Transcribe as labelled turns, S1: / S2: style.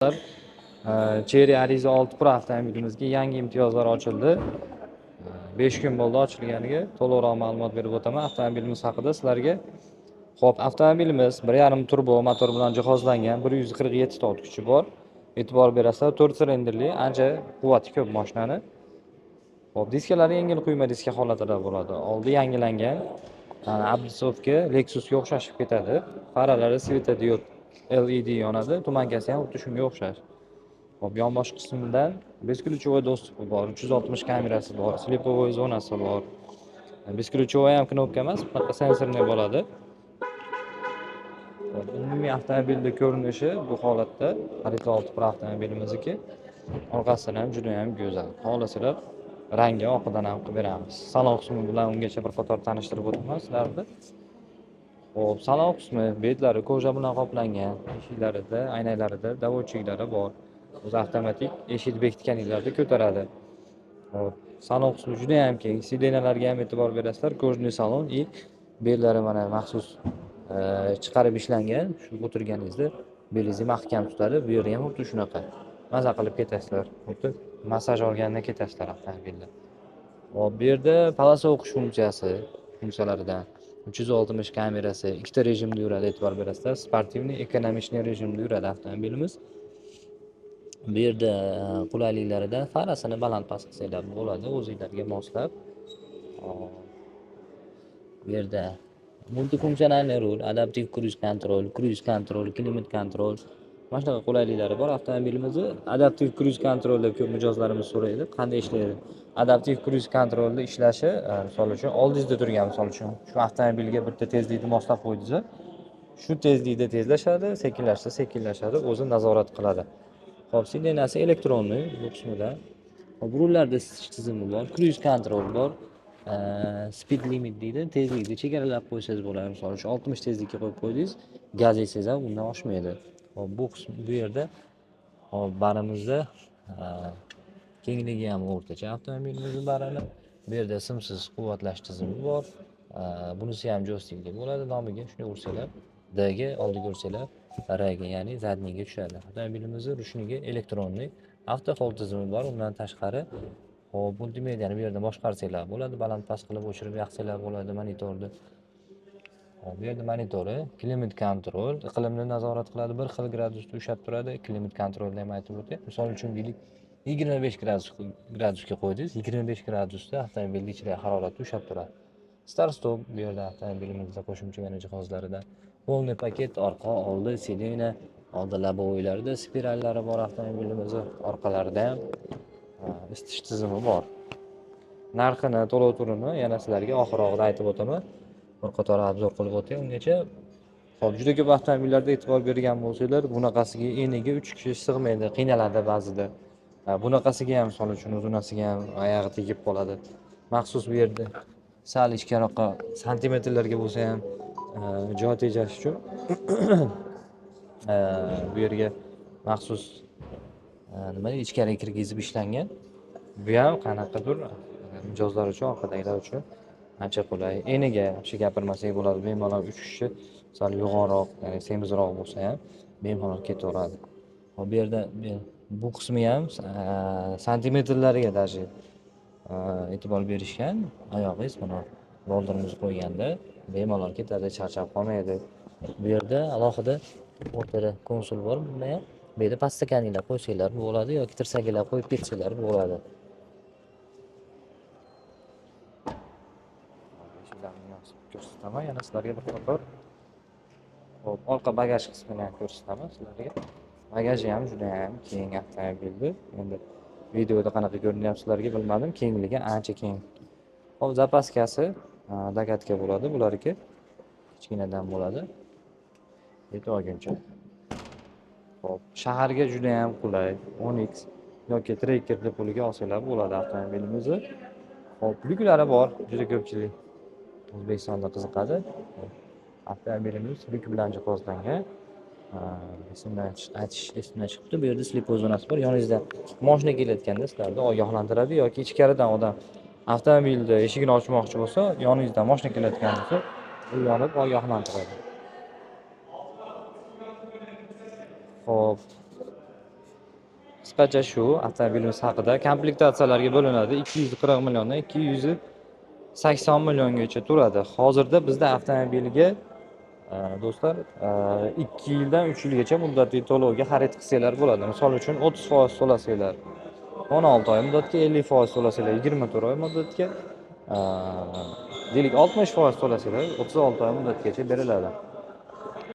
S1: Chery Ariza 6 Pro avtomobilimizga yangi imtiyozlar ochildi. 5 kun bo'ldi ochilganiga. To'liqroq ma'lumot berib o'taman avtomobilimiz haqida sizlarga. Xo'p, avtomobilimiz 1.5 turbo motor bilan jihozlangan, 147 ta ot kuchi bor. E'tibor berasizlar, 4 silindrli, ancha quvvati ko'p mashinani. Xo'p, diskalari yengil quyma diska holatida bo'ladi. Oldi yangilangan. Abdisovga, Lexusga o'xshashib ketadi. Faralari svetodiod LED yonadi, tumankasi ham xuddi shunga o'xshash. Hop, yonbosh qismidan besklyuchovoy dostupi bor, 360 kamerasi bor, slepovoy zonasi bor. Besklyuchovoy ham knopka emas, faqat sensorli bo'ladi. Umumiy avtomobilning ko'rinishi bu holatda. Ariza 6 Pro avtomobilimizniki. Orqasidan ham juda ham go'zal. Xohlasalar rangi oqidan ham qilib beramiz. Salon qismi bilan ungacha bir qator tanishtirib o'taman sizlarni. Xo'p, salon qismi betlari koja bilan qoplangan, eshiklarida, aynaklarida davochiklari bor. O'zi avtomatik eshik bekitganinglarda ko'taradi. Hop, salon qismi juda ham keng. Sidenalarga ham e'tibor berasizlar. Kojniy salon и bellari mana maxsus chiqarib ishlangan. Shu o'tirganingizda belingizni mahkam tutadi. Bu yerda ham xuddi shunaqa. Maza qilib ketasizlar. Xuddi massaj olganda ketasizlar avtomobilda. Hop, bu yerda polosa o'qish funksiyalaridan 360 kamerasi, ikkita rejimda yuradi, e'tibor berasizlar. Sportivniy, ekonomичный rejimda yuradi avtomobilimiz. Bu yerda qulayliklaridan farasini baland-past qilsanglar bo'ladi, o'zingizlarga moslab. Bu yerda multifunksiyonal rul, adaptiv cruise control, klimat kontrol. Mana shunaqa qulayliklari bor avtomobilimizni. Adaptiv cruise controlda ko'p mijozlarimiz so'raydi, qanday ishlaydi. Adaptiv cruise controlda ishlashi, misol uchun oldingizda turgan, misol uchun shu avtomobilga bitta tezlikni moslab qo'ydingiz. Shu tezlikda tezlashadi, sekinlashadi, o'zi nazorat qiladi. Hop, sidenasi elektronniy bu qismida. Hop, rullarda isitish tizimi bor, cruise control bor. Speed limit deydi, tezlikni chegaralab qo'ysangiz bo'ladi. Misol uchun 60 tezlikka qo'yib qo'ydingiz, gaz yeysangiz ham undan oshmaydi. Hop, bu qism bu yerda hop barimizda kengligi ham o'rtacha avtomobilimizning barini. Bu yerda simsiz quvvatlash tizimi bor. Bunisi ham joystikli bo'ladi. Nomiga shuni ursanglar, D ga oldiga ursanglar, R ga, ya'ni zadniyga tushadi. Avtomobilimizning rushniga elektronniy avto hold tizimi bor. Undan tashqari hop, multimediani bu yerda boshqarsanglar bo'ladi, baland-past qilib o'chirib yoqsanglar bo'ladi monitorni. Hop, bu yerda monitori, klimat kontrol, iqlimni nazorat qiladi, 1 xil gradusda ushlab turadi. Klimat kontrolni ham aytib o'tay. Misol uchun deylik, 25 gradusga qo'ydingiz, 25 gradusda avtomobilning ichidagi haroratni ushlab turadi. Start stop bu yerda avtomobilimizda qo'shimcha yana jihozlaridan. Polniy paket, orqa, oldi sidena, oldi labovoylarda spirallari bor avtomobilimizning, orqalarida ham isitish tizimi bor. Narxini, to'lov turini yana sizlarga oxir-oxirida aytib o'taman. Bir qator obzor qilib o'tay ungacha. Xo'p, juda ko'p avtomobillarda e'tibor bergan bo'lsanglar, bunaqasiga eniga 3 kishi sig'maydi, qiynaladi ba'zida. Bunaqasiga ham misol uchun uzunasiga ham oyog'i tegib qoladi. Maxsus bu yerda sal ichkariroqqa santimetrlarga bo'lsa ham joy tejash uchun bu yerga maxsus nima ichkariga kirgizib ishlangan. Bu ham qanaqadir mijozlar uchun, orqadagilar uchun ancha qulay. Eniga yaxshi gapirmasak bo'ladi. Bemalol 3 kishi sal yo'g'onroq, ya'ni semizroq bo'lsa ham bemalol ketaveradi. Hop, bu yerda bu qismi ham santimetrlariga даже e'tibor berishgan. Oyog'ingiz mana boldirimizni qo'yganda bemalol ketadi, charchab qolmaydi. Bu yerda alohida o'rtada konsol bor. Bunda ham bu yerda podstakaninglar qo'ysanglar bo'ladi yoki tirsaklar qo'yib ketsanglar bo'ladi. Ko'rsataman yana sizlarga bir qator. Hop, orqa bagaj qismini ham ko'rsataman sizlarga. Bagaji ham juda ham keng avtomobilni. Endi videoda qanaqa ko'rinyapti sizlarga bilmadim, kengligi ancha keng. Hop, zapaskasi dagatka bo'ladi, bularga kichkinadan bo'ladi. Yetib olguncha. Hop, shaharga juda ham qulay. Onix yoki Tracker puliga olsanglar bo'ladi avtomobilimizni. Hop, lyuklari bor, juda ko'pchilik O'zbekistonda qiziqadi. Avtomobilimiz lyuk bilan jihozlangan. Esimdan chiqibdi. Bu yerda slepovoy zonasi bor. Yoningizda mashina kelayotganda sizlarni ogohlantiradi yoki ichkaridan odam avtomobilni eshigini ochmoqchi bo'lsa, yoningizdan mashina kelayotgan bo'lsa, u yonib ogohlantiradi. Xo'p, qisqacha shu avtomobilimiz haqida. Komplektatsiyalarga bo'linadi. 240 milliondan 280 milliongacha turadi. Hozirda bizda avtomobilga do'stlar 2 yildan 3 yilgacha muddatli to'lovga xarid qilsanglar bo'ladi. Misol uchun 30% to'lasanglar 16 oy muddatga, 50% to'lasanglar 24 oy muddatga, deylik 60% to'lasanglar 36 oy muddatgacha beriladi.